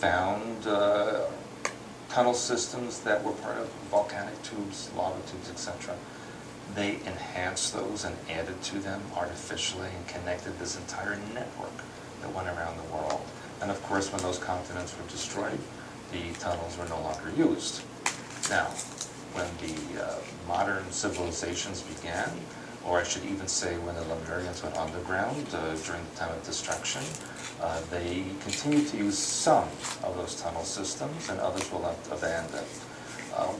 found tunnel systems that were part of volcanic tubes, lava tubes, etc. They enhanced those and added to them artificially and connected this entire network that went around the world. And of course, when those continents were destroyed, the tunnels were no longer used. Now, when the modern civilizations began, or I should even say when the Lemurians went underground during the time of destruction, they continued to use some of those tunnel systems and others were left abandoned.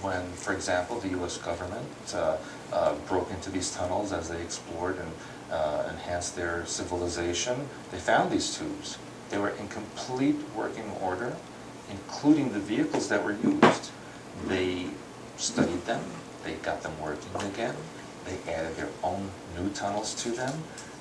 When, for example, the U.S. government broke into these tunnels as they explored and enhanced their civilization, they found these tubes. They were in complete working order, including the vehicles that were used. They studied them, they got them working again, they added their own new tunnels to them,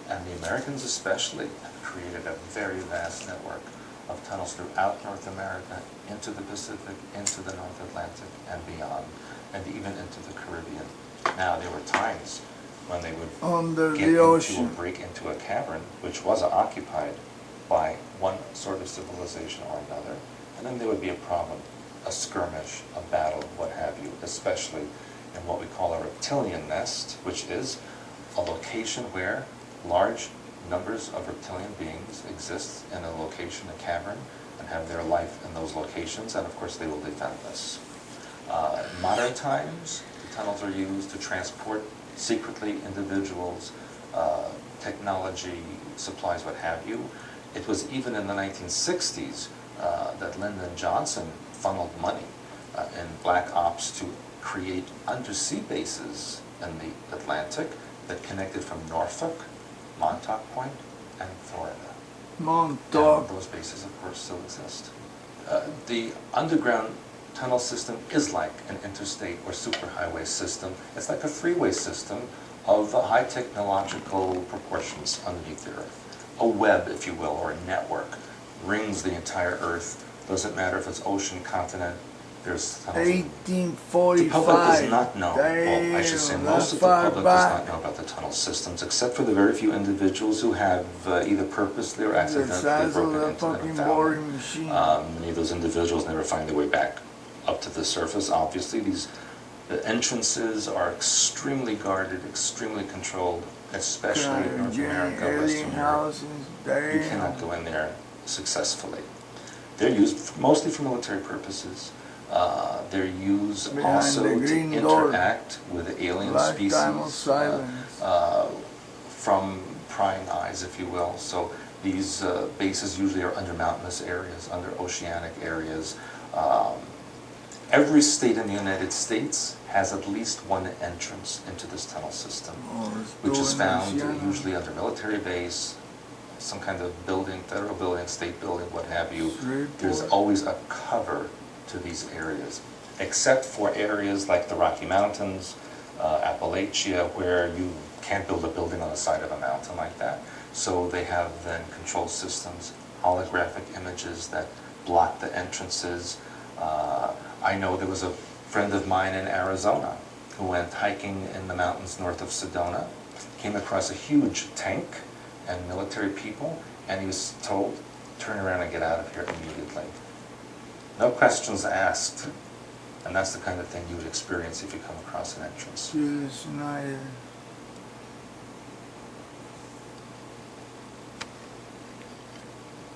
and the Americans especially created a very vast network of tunnels throughout North America, into the Pacific, into the North Atlantic, and beyond, and even into the Caribbean. Now, there were times when they would get into or break into a cavern, which was occupied by one sort of civilization or another, and then there would be a problem, a skirmish, a battle, what have you, especially in what we call a reptilian nest, which is a location where large numbers of reptilian beings exist in a location, a cavern, and have their life in those locations, and of course they will defend this. In modern times, the tunnels are used to transport secretly individuals, technology, supplies, what have you. It was even in the 1960s that Lyndon Johnson funneled money in black ops to create undersea bases in the Atlantic that connected from Norfolk, Montauk Point, and Florida. Montauk. And those bases, of course, still exist. The underground tunnel system is like an interstate or superhighway system. It's like a freeway system of high technological proportions underneath the Earth. A web, if you will, or a network, rings the entire Earth. Doesn't matter if it's ocean, continent, there's tunnels. 1845. The public does not know, well, I should say most of the public does not know about the tunnel systems, except for the very few individuals who have either purposely or accidentally broken into them and found them. Many of those individuals never find their way back up to the surface. Obviously, the entrances are extremely guarded, extremely controlled, especially in North America, Western Europe. You cannot go in there successfely. They're used mostly for military purposes. They're used also to interact with alien species from prying eyes, if you will. So these bases usually are under mountainous areas, under oceanic areas. Every state in the United States has at least one entrance into this tunnel system, which is found usually under military base, some kind of building, federal building, state building, what have you. There's always a cover to these areas, except for areas like the Rocky Mountains, Appalachia, where you can't build a building on the side of a mountain like that. So they have then control systems, holographic images that block the entrances. I know there was a friend of mine in Arizona who went hiking in the mountains north of Sedona, came across a huge tank and military people, and he was told, turn around and get out of here immediately. No questions asked. And that's the kind of thing you would experience if you come across an entrance. Judas Snyder.